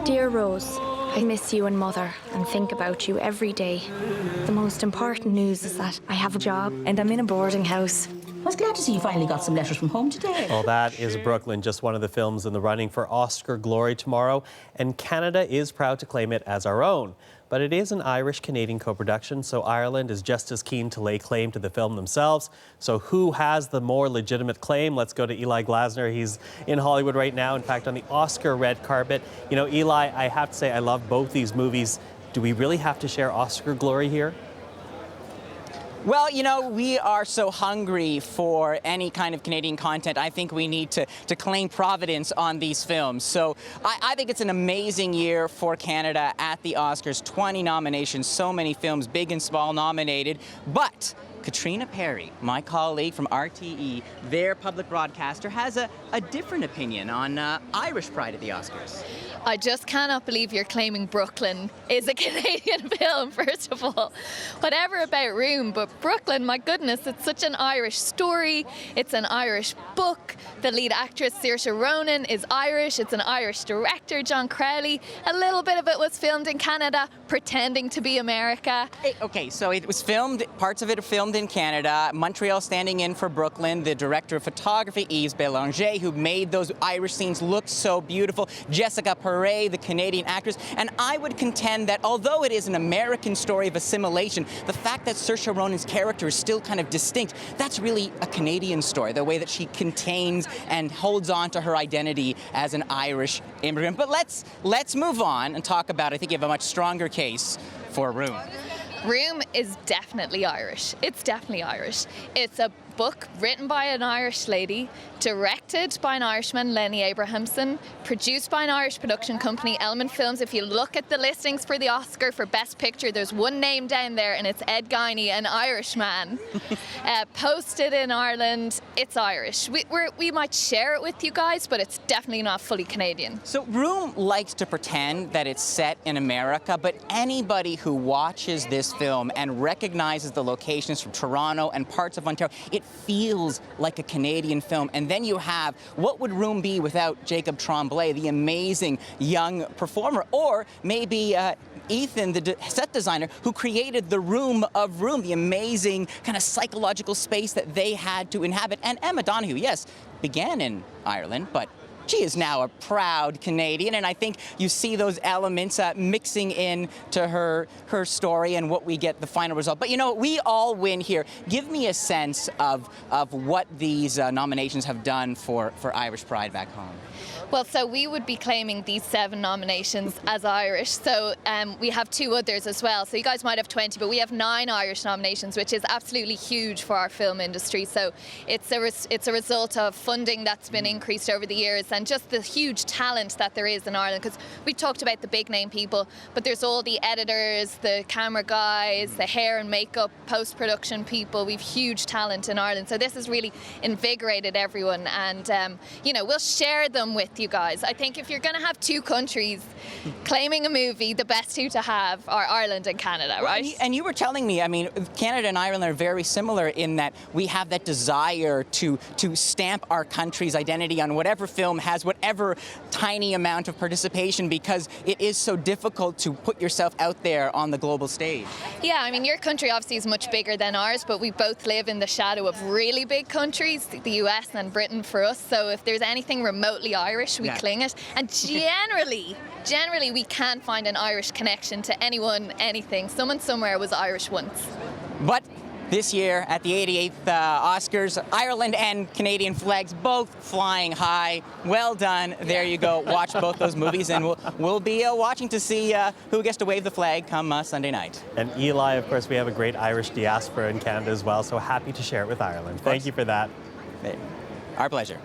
Dear Rose, I miss you and Mother and think about you every day. The most important news is that I have a job and I'm in a boarding house. I was glad to see you finally got some letters from home today. Well, that is Brooklyn, just one of the films in the running for Oscar glory tomorrow, and Canada is proud to claim it as our own. But it is an Irish-Canadian co-production, so Ireland is just as keen to lay claim to the film themselves. So who has the more legitimate claim? Let's go to Eli Glasner. He's in Hollywood right now, in fact, on the Oscar red carpet. You know, Eli, I have to say I love both these movies. Do we really have to share Oscar glory here? Well, you know, we are so hungry for any kind of Canadian content. I think we need to claim providence on these films. So I think it's an amazing year for Canada at the Oscars. 20 nominations, so many films, big and small, nominated. But Katrina Perry, my colleague from RTE, their public broadcaster, has a different opinion on Irish pride at the Oscars. I just cannot believe you're claiming Brooklyn is a Canadian film, first of all. Whatever about Room, but Brooklyn, my goodness, it's such an Irish story. It's an Irish book. The lead actress, Saoirse Ronan, is Irish. It's an Irish director, John Crowley. A little bit of it was filmed in Canada, pretending to be America. Okay, so it was filmed, parts of it are filmed in Canada. Montreal standing in for Brooklyn. The director of photography, Yves Bélanger, who made those Irish scenes look so beautiful. Jessica Paré, the Canadian actress. And I would contend that although it is an American story of assimilation, the fact that Saoirse Ronan's character is still kind of distinct, that's really a Canadian story, the way that she contains and holds on to her identity as an Irish immigrant. But let's move on and talk about, I think you have a much stronger case for Room. Room is definitely Irish. It's definitely Irish. It's a book written by an Irish lady, directed by an Irishman, Lenny Abrahamson, produced by an Irish production company, Element Films. If you look at the listings for the Oscar for Best Picture, there's one name down there and it's Ed Guiney, an Irishman. Posted in Ireland, it's Irish. We might share it with you guys, but it's definitely not fully Canadian. So Room likes to pretend that it's set in America, but anybody who watches this film and recognizes the locations from Toronto and parts of Ontario, it feels like a Canadian film. And then you have, what would Room be without Jacob Tremblay, the amazing young performer, or maybe Ethan, the set designer, who created the Room of Room, the amazing kind of psychological space that they had to inhabit. And Emma Donoghue, yes, began in Ireland, but she is now a proud Canadian, and I think you see those elements mixing in to her story and what we get the final result. But you know, we all win here. Give me a sense of what these nominations have done for Irish pride back home. Well, so we would be claiming these 7 nominations as Irish. So we have 2 others as well. So you guys might have 20, but we have 9 Irish nominations, which is absolutely huge for our film industry. So it's a result of funding that's been increased over the years and just the huge talent that there is in Ireland. Because we talked about the big name people, but there's all the editors, the camera guys, the hair and makeup, post-production people. We've huge talent in Ireland. So this has really invigorated everyone. And, you know, we'll share them with you guys. I think if you're going to have 2 countries claiming a movie, the best 2 to have are Ireland and Canada, right? And you were telling me, I mean, Canada and Ireland are very similar in that we have that desire to stamp our country's identity on whatever film has whatever tiny amount of participation, because it is so difficult to put yourself out there on the global stage. Yeah, I mean, your country obviously is much bigger than ours, but we both live in the shadow of really big countries, the US and Britain for us. So if there's anything remotely Irish, we cling it. And generally we can find an Irish connection to anyone, anything. Someone somewhere was Irish once. But this year at the 88th Oscars, Ireland and Canadian flags both flying high. Well done. There you go. Watch both those movies, and we'll be watching to see who gets to wave the flag come Sunday night. And Eli, of course, we have a great Irish diaspora in Canada as well, so happy to share it with Ireland. Thank you for that. Our pleasure.